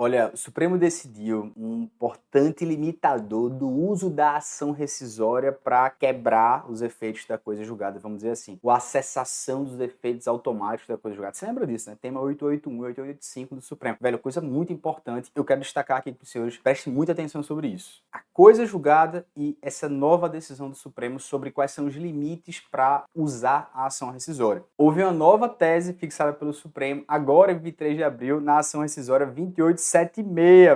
Olha, o Supremo decidiu um importante limitador do uso da ação rescisória para quebrar os efeitos da coisa julgada, vamos dizer assim. A cessação dos efeitos automáticos da coisa julgada. Você lembra disso, né? Tema 881 e 885 do Supremo. Velho, coisa muito importante. Eu quero destacar aqui para os senhores, prestem muita atenção sobre isso. A coisa julgada e essa nova decisão do Supremo sobre quais são os limites para usar a ação rescisória. Houve uma nova tese fixada pelo Supremo, agora em 23 de abril, na ação rescisória 2876,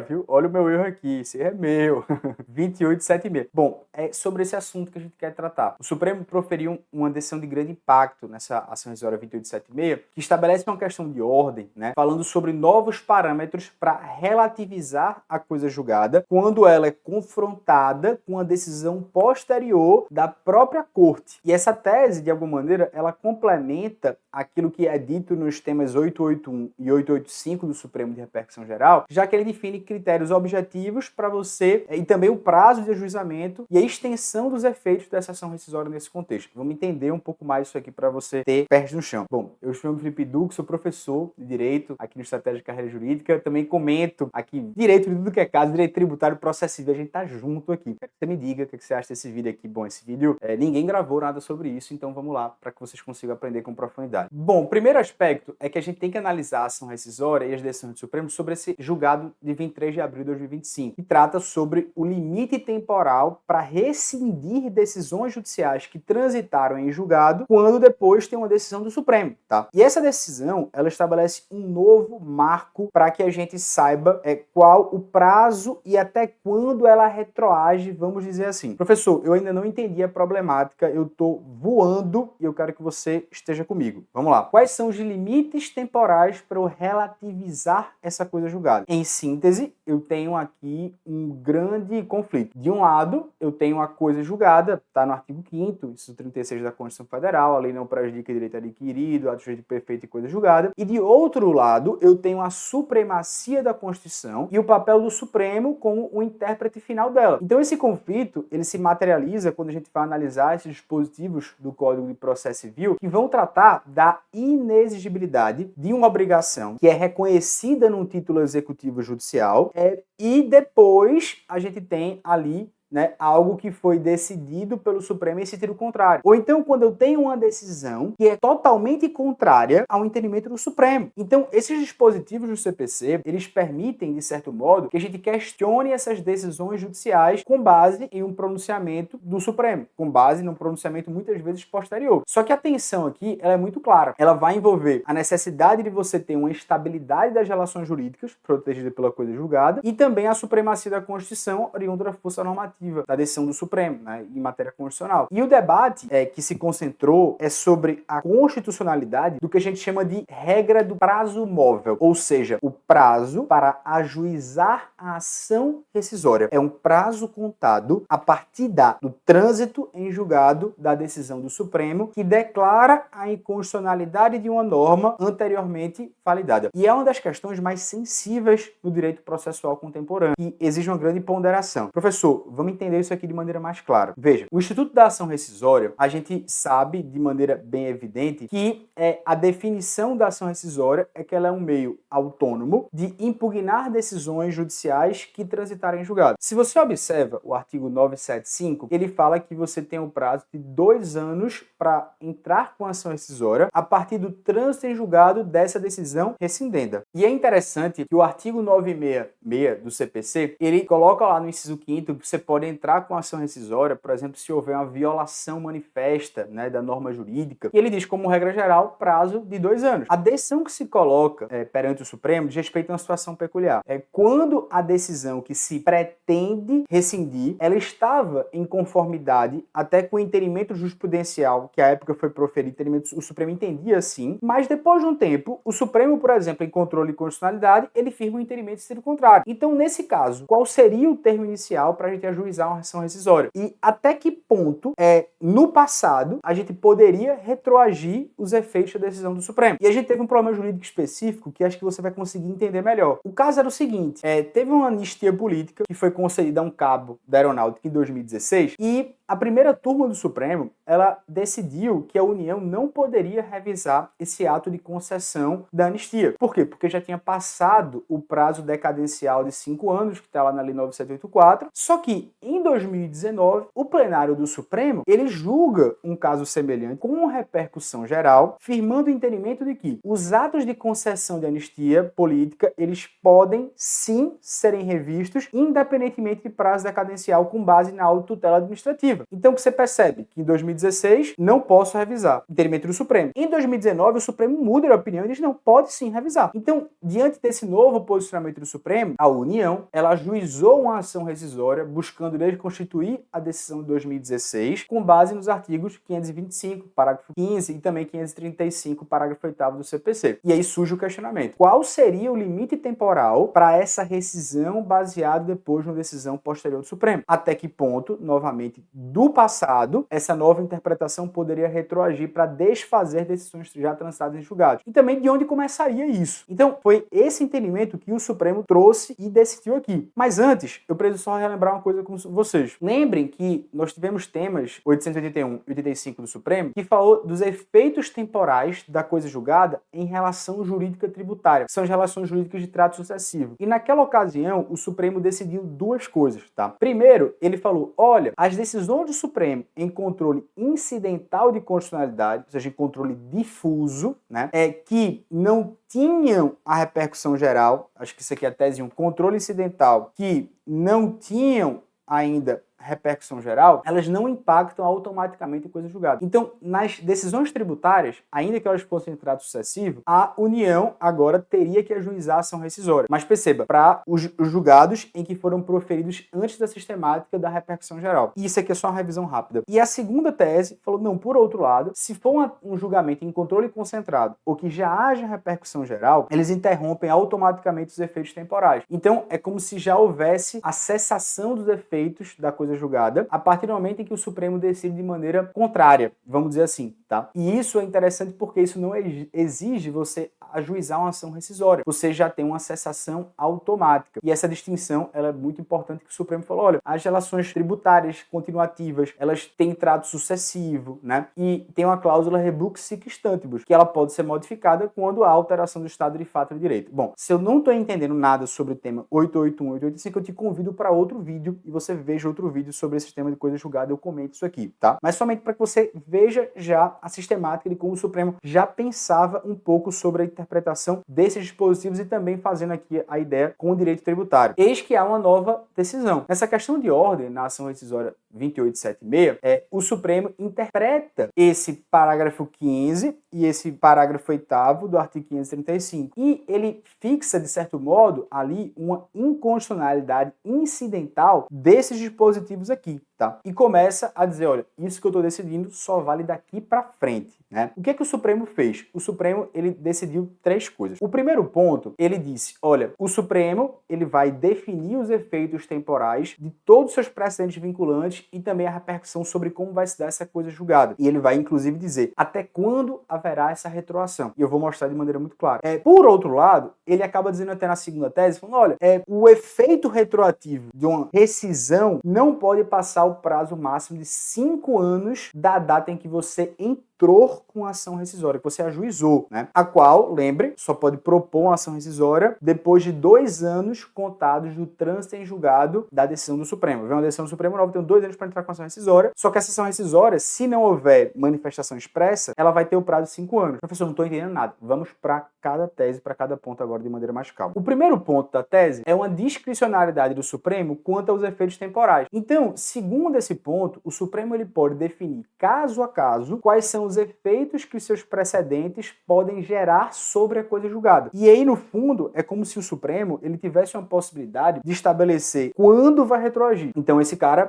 viu? Olha o meu erro aqui, esse erro é meu. 2876. Bom, é sobre esse assunto que a gente quer tratar. O Supremo proferiu uma decisão de grande impacto nessa ação rescisória 2876, que estabelece uma questão de ordem, né? Falando sobre novos parâmetros para relativizar a coisa julgada quando ela é confrontada com a decisão posterior da própria corte. E essa tese, de alguma maneira, ela complementa aquilo que é dito nos temas 881 e 885 do Supremo de Repercussão Geral, já que ele define critérios objetivos para você e também o prazo de ajuizamento e a extensão dos efeitos dessa ação rescisória nesse contexto. Vamos entender um pouco mais isso aqui para você ter pés no chão. Bom, eu sou o Felipe Duque, sou professor de Direito aqui no Estratégia de Carreira Jurídica, também comento aqui Direito de tudo que é caso, Direito Tributário, Processo Civil, a gente tá junto aqui. Quero que você me diga o que você acha desse vídeo aqui. Bom, esse vídeo, ninguém gravou nada sobre isso, então vamos lá para que vocês consigam aprender com profundidade. Bom, o primeiro aspecto é que a gente tem que analisar a ação rescisória e as decisões do Supremo sobre esse julgado de 23 de abril de 2025, que trata sobre o limite temporal para rescindir decisões judiciais que transitaram em julgado quando depois tem uma decisão do Supremo, tá? E essa decisão, ela estabelece um novo marco para que a gente saiba qual o prazo e até quando ela retroage, vamos dizer assim. Professor, eu ainda não entendi a problemática, eu tô voando e eu quero que você esteja comigo. Vamos lá. Quais são os limites temporais para eu relativizar essa coisa julgada? Em síntese, eu tenho aqui um grande conflito. De um lado, eu tenho a coisa julgada, está no artigo 5º, inciso 36 da Constituição Federal, a lei não prejudica direito adquirido, ato de perfeito e coisa julgada. E de outro lado, eu tenho a supremacia da Constituição e o papel do Supremo como o intérprete final dela. Então esse conflito, ele se materializa quando a gente vai analisar esses dispositivos do Código de Processo Civil que vão tratar da inexigibilidade de uma obrigação que é reconhecida num título executivo judicial e depois a gente tem ali algo que foi decidido pelo Supremo em sentido contrário. Ou então, quando eu tenho uma decisão que é totalmente contrária ao entendimento do Supremo. Então, esses dispositivos do CPC, eles permitem, de certo modo, que a gente questione essas decisões judiciais com base em um pronunciamento do Supremo, com base num pronunciamento muitas vezes posterior. Só que a tensão aqui, ela é muito clara. Ela vai envolver a necessidade de você ter uma estabilidade das relações jurídicas, protegida pela coisa julgada, e também a supremacia da Constituição, oriunda da força normativa da decisão do Supremo, em matéria constitucional. E o debate que se concentrou é sobre a constitucionalidade do que a gente chama de regra do prazo móvel, ou seja, o prazo para ajuizar a ação rescisória. É um prazo contado a partir do trânsito em julgado da decisão do Supremo que declara a inconstitucionalidade de uma norma anteriormente validada. E é uma das questões mais sensíveis no direito processual contemporâneo e exige uma grande ponderação. Professor, vamos entender isso aqui de maneira mais clara. Veja, o Instituto da Ação Rescisória, a gente sabe de maneira bem evidente que a definição da ação rescisória é que ela é um meio autônomo de impugnar decisões judiciais que transitarem em julgado. Se você observa o artigo 975, ele fala que você tem um prazo de 2 anos para entrar com a ação rescisória a partir do trânsito em julgado dessa decisão rescindenda. E é interessante que o artigo 966 do CPC, ele coloca lá no inciso 5º que você pode entrar com ação rescisória, por exemplo, se houver uma violação manifesta da norma jurídica, e ele diz, como regra geral, prazo de 2 anos. A decisão que se coloca perante o Supremo diz respeito a uma situação peculiar. Quando a decisão que se pretende rescindir, ela estava em conformidade até com o entendimento jurisprudencial, que à época foi proferido, o Supremo entendia assim, mas depois de um tempo, o Supremo, por exemplo, em controle de constitucionalidade, ele firma um entendimento de sentido contrário. Então, nesse caso, qual seria o termo inicial para a gente ajuizar uma ação rescisória? E até que ponto, no passado, a gente poderia retroagir os efeitos da decisão do Supremo? E a gente teve um problema jurídico específico que acho que você vai conseguir entender melhor. O caso era o seguinte, teve uma anistia política que foi concedida a um cabo da Aeronáutica em 2016 e a primeira turma do Supremo, ela decidiu que a União não poderia revisar esse ato de concessão da anistia. Por quê? Porque já tinha passado o prazo decadencial de 5 anos, que está lá na Lei 9784, só que em 2019, o plenário do Supremo, ele julga um caso semelhante com repercussão geral, firmando o entendimento de que os atos de concessão de anistia política, eles podem sim serem revistos, independentemente de prazo decadencial, com base na autotutela administrativa. Então você percebe que em 2016 não posso revisar, entendimento do Supremo. Em 2019 o Supremo muda de opinião e diz não, pode sim revisar. Então, diante desse novo posicionamento do Supremo, a União, ela ajuizou uma ação rescisória buscando desconstituir a decisão de 2016 com base nos artigos 525, parágrafo 15 e também 535, parágrafo 8º do CPC. E aí surge o questionamento. Qual seria o limite temporal para essa rescisão baseado depois numa decisão posterior do Supremo? Até que ponto, novamente, do passado, essa nova interpretação poderia retroagir para desfazer decisões já transitadas em julgados? E também de onde começaria isso? Então, foi esse entendimento que o Supremo trouxe e decidiu aqui. Mas antes, eu preciso só relembrar uma coisa com vocês. Lembrem que nós tivemos temas 881 e 85 do Supremo que falou dos efeitos temporais da coisa julgada em relação jurídica tributária. São as relações jurídicas de trato sucessivo. E naquela ocasião, o Supremo decidiu duas coisas, tá? Primeiro, ele falou, olha, as decisões do Supremo em controle incidental de constitucionalidade, ou seja, em controle difuso, né, que não tinham a repercussão geral, acho que isso aqui é a tese 1, controle incidental, que não tinham ainda repercussão geral, elas não impactam automaticamente em coisa julgada. Então, nas decisões tributárias, ainda que elas fossem em trato sucessivo, a União agora teria que ajuizar a ação rescisória. Mas perceba, para os julgados em que foram proferidos antes da sistemática da repercussão geral. E isso aqui é só uma revisão rápida. E a segunda tese falou, não, por outro lado, se for um julgamento em controle concentrado ou que já haja repercussão geral, eles interrompem automaticamente os efeitos temporais. Então, é como se já houvesse a cessação dos efeitos da coisa julgada a partir do momento em que o Supremo decide de maneira contrária, vamos dizer assim, tá? E isso é interessante porque isso não exige você ajuizar uma ação rescisória. Você já tem uma cessação automática. E essa distinção, ela é muito importante que o Supremo falou, olha, as relações tributárias continuativas, elas têm trato sucessivo, né? E tem uma cláusula rebus sic stantibus, que ela pode ser modificada quando há alteração do estado de fato e de direito. Bom, se eu não estou entendendo nada sobre o tema 881 e 885, eu te convido para outro vídeo e você veja outro vídeo sobre esse tema de coisa julgada, eu comento isso aqui, tá? Mas somente para que você veja já a sistemática de como o Supremo já pensava um pouco sobre a interpretação desses dispositivos e também fazendo aqui a ideia com o direito tributário. Eis que há uma nova decisão. Nessa questão de ordem, na ação rescisória 2876, o Supremo interpreta esse parágrafo 15 e esse parágrafo 8º do artigo 535. E ele fixa, de certo modo, ali uma inconstitucionalidade incidental desses dispositivos aqui, tá? E começa a dizer, olha, isso que eu estou decidindo só vale daqui para frente, né? O que é que o Supremo fez? O Supremo, ele decidiu três coisas. O primeiro ponto, ele disse, olha, o Supremo, ele vai definir os efeitos temporais de todos os seus precedentes vinculantes e também a repercussão sobre como vai se dar essa coisa julgada. E ele vai, inclusive, dizer até quando haverá essa retroação. E eu vou mostrar de maneira muito clara. Por outro lado, ele acaba dizendo até na segunda tese, falando, olha, o efeito retroativo de uma rescisão não pode passar o prazo máximo de 5 anos da data em que você entrou com a ação rescisória, que você ajuizou, né? A qual, lembre, só pode propor uma ação rescisória depois de 2 anos contados do trânsito em julgado da decisão do Supremo. Vem uma decisão do Supremo nova, tem 2 anos para entrar com a ação rescisória, só que essa ação rescisória, se não houver manifestação expressa, ela vai ter o prazo de 5 anos. Professor, não estou entendendo nada. Vamos para cada tese, para cada ponto agora de maneira mais calma. O primeiro ponto da tese é uma discricionariedade do Supremo quanto aos efeitos temporais. Então, segundo esse ponto, o Supremo ele pode definir caso a caso quais são os efeitos que os seus precedentes podem gerar sobre a coisa julgada. E aí, no fundo, é como se o Supremo ele tivesse uma possibilidade de estabelecer quando vai retroagir. Então, esse cara,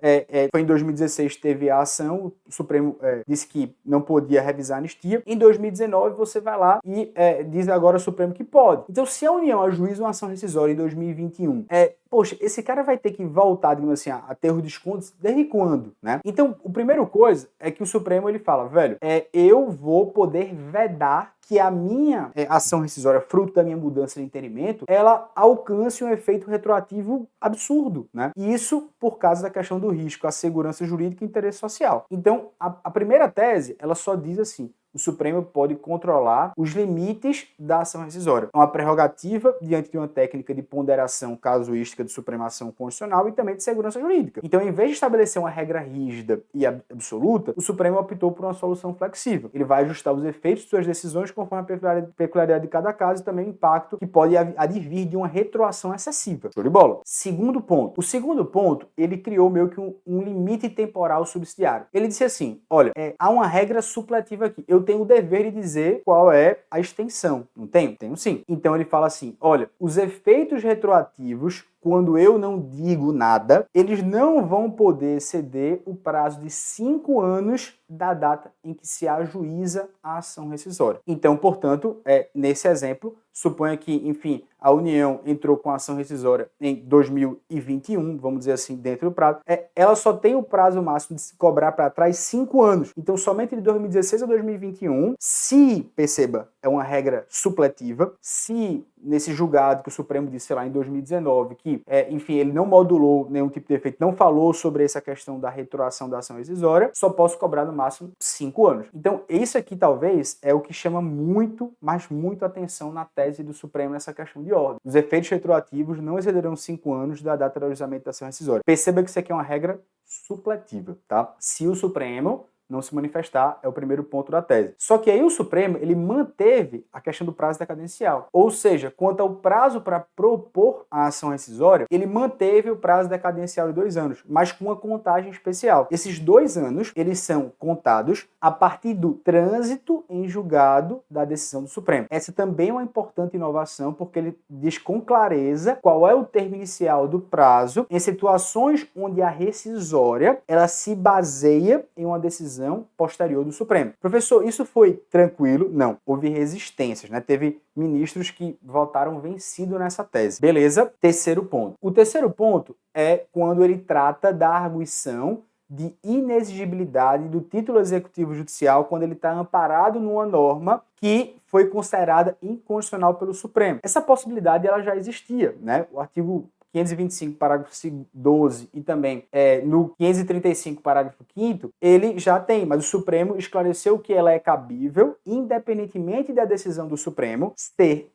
foi em 2016 teve a ação, o Supremo disse que não podia revisar a anistia. Em 2019, você vai lá e diz agora ao Supremo que pode. Então, se a União ajuiza uma ação rescisória em 2021, poxa, esse cara vai ter que voltar, digamos assim, a ter os descontos desde quando, né? Então, o primeiro coisa é que o Supremo, ele fala, velho, eu vou poder vedar que a minha ação rescisória, fruto da minha mudança de entendimento, ela alcance um efeito retroativo absurdo, né? E isso por causa da questão do risco, a segurança jurídica e interesse social. Então, a primeira tese, ela só diz assim, o Supremo pode controlar os limites da ação rescisória. É uma prerrogativa diante de uma técnica de ponderação casuística de supremação constitucional e também de segurança jurídica. Então, em vez de estabelecer uma regra rígida e absoluta, o Supremo optou por uma solução flexível. Ele vai ajustar os efeitos de suas decisões conforme a peculiaridade de cada caso e também o impacto que pode advir de uma retroação excessiva. Show de bola. Segundo ponto. O segundo ponto, ele criou meio que um limite temporal subsidiário. Ele disse assim, olha, há uma regra supletiva aqui. Eu tenho o dever de dizer qual é a extensão. Não tenho? Tenho sim. Então ele fala assim, olha, os efeitos retroativos, quando eu não digo nada, eles não vão poder exceder o prazo de 5 anos da data em que se ajuiza a ação rescisória. Então, portanto, nesse exemplo, suponha que, enfim, a União entrou com a ação rescisória em 2021, vamos dizer assim, dentro do prazo, ela só tem o prazo máximo de se cobrar para trás 5 anos. Então, somente de 2016 a 2021, se, perceba, é uma regra supletiva, se nesse julgado que o Supremo disse, sei lá, em 2019, que, enfim, ele não modulou nenhum tipo de efeito, não falou sobre essa questão da retroação da ação rescisória, só posso cobrar no máximo 5 anos. Então, isso aqui talvez é o que chama muito, mas muito atenção na tese do Supremo nessa questão de ordem. Os efeitos retroativos não excederão 5 anos da data do ajuizamento da ação rescisória. Perceba que isso aqui é uma regra supletiva, tá? Se o Supremo não se manifestar, é o primeiro ponto da tese. Só que aí o Supremo, ele manteve a questão do prazo decadencial. Ou seja, quanto ao prazo para propor a ação rescisória, ele manteve o prazo decadencial de 2 anos, mas com uma contagem especial. Esses 2 anos, eles são contados a partir do trânsito em julgado da decisão do Supremo. Essa também é uma importante inovação, porque ele diz com clareza qual é o termo inicial do prazo em situações onde a rescisória, ela se baseia em uma decisão posterior do Supremo. Professor, isso foi tranquilo? Não. Houve resistências, né? Teve ministros que votaram vencido nessa tese. Beleza? Terceiro ponto. O terceiro ponto é quando ele trata da arguição de inexigibilidade do título executivo judicial quando ele está amparado numa norma que foi considerada inconstitucional pelo Supremo. Essa possibilidade ela já existia, né? O artigo 525, parágrafo 12 e também no 535, parágrafo 5º, ele já tem, mas o Supremo esclareceu que ela é cabível, independentemente da decisão do Supremo ser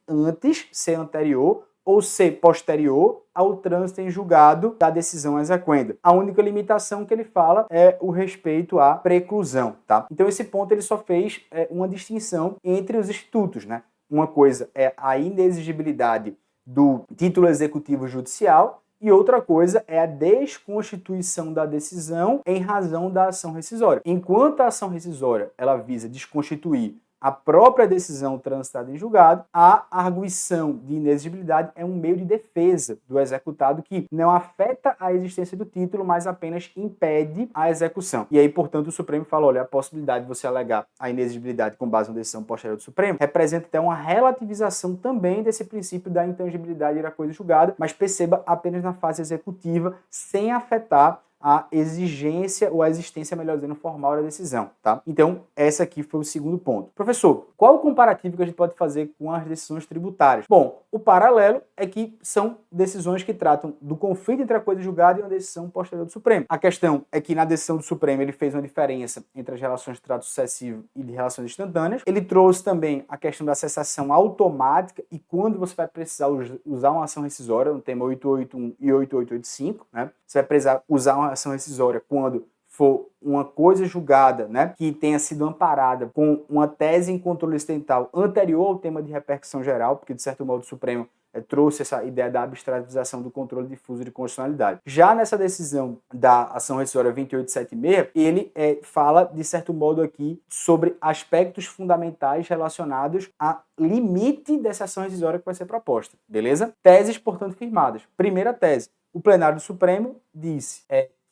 anterior ou ser posterior ao trânsito em julgado da decisão exequenda. A única limitação que ele fala é o respeito à preclusão, tá? Então esse ponto ele só fez uma distinção entre os institutos, né? Uma coisa é a inexigibilidade do título executivo judicial e outra coisa é a desconstituição da decisão em razão da ação rescisória. Enquanto a ação rescisória ela visa desconstituir a própria decisão transitada em julgado, a arguição de inexigibilidade é um meio de defesa do executado que não afeta a existência do título, mas apenas impede a execução. E aí, portanto, o Supremo fala, olha, a possibilidade de você alegar a inexigibilidade com base na decisão posterior do Supremo representa até uma relativização também desse princípio da intangibilidade da coisa julgada, mas perceba apenas na fase executiva, sem afetar a exigência ou a existência, melhor dizendo, formal da decisão, tá? Então, esse aqui foi o segundo ponto. Professor, qual o comparativo que a gente pode fazer com as decisões tributárias? Bom, o paralelo é que são decisões que tratam do conflito entre a coisa julgada e uma decisão posterior do Supremo. A questão é que na decisão do Supremo ele fez uma diferença entre as relações de trato sucessivo e de relações instantâneas. Ele trouxe também a questão da cessação automática e quando você vai precisar usar uma ação rescisória, no tema 881 e 8885, né? Você vai precisar usar uma ação rescisória quando for uma coisa julgada, né, que tenha sido amparada com uma tese em controle ocidental anterior ao tema de repercussão geral, porque de certo modo o Supremo trouxe essa ideia da abstratização do controle difuso de constitucionalidade. Já nessa decisão da ação rescisória 2876, ele fala, de certo modo aqui, sobre aspectos fundamentais relacionados a limite dessa ação rescisória que vai ser proposta, beleza? Teses, portanto, firmadas. Primeira tese. O plenário do Supremo disse,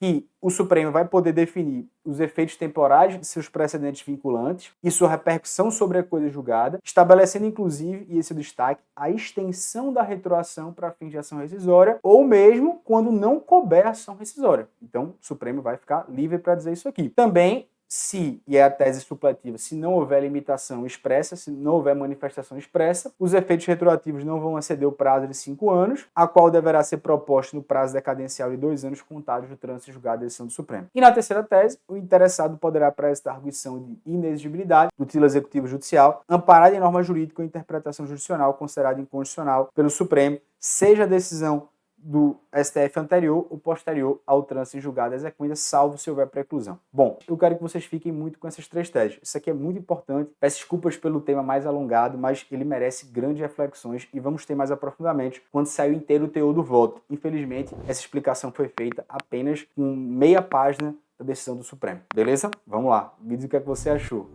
que o Supremo vai poder definir os efeitos temporais de seus precedentes vinculantes e sua repercussão sobre a coisa julgada, estabelecendo inclusive, e esse é o destaque, a extensão da retroação para fins de ação rescisória, ou mesmo quando não couber ação rescisória. Então, o Supremo vai ficar livre para dizer isso aqui. Também, se, e é a tese supletiva, se não houver limitação expressa, se não houver manifestação expressa, os efeitos retroativos não vão exceder o prazo de 5 anos, a qual deverá ser proposto no prazo decadencial de 2 anos contados do trânsito julgado da decisão do Supremo. E na terceira tese, o interessado poderá prestar arguição de inexigibilidade do título executivo judicial, amparado em norma jurídica ou interpretação jurisdicional considerada inconstitucional pelo Supremo, seja a decisão do STF anterior ou posterior ao trânsito em julgado exequenda, salvo se houver preclusão. Bom, eu quero que vocês fiquem muito com essas 3 teses. Isso aqui é muito importante. Peço desculpas pelo tema mais alongado, mas ele merece grandes reflexões e vamos ter mais aprofundamentos quando sair inteiro o teor do voto. Infelizmente, essa explicação foi feita apenas com meia página da decisão do Supremo. Beleza? Vamos lá. Me diz o que é que você achou.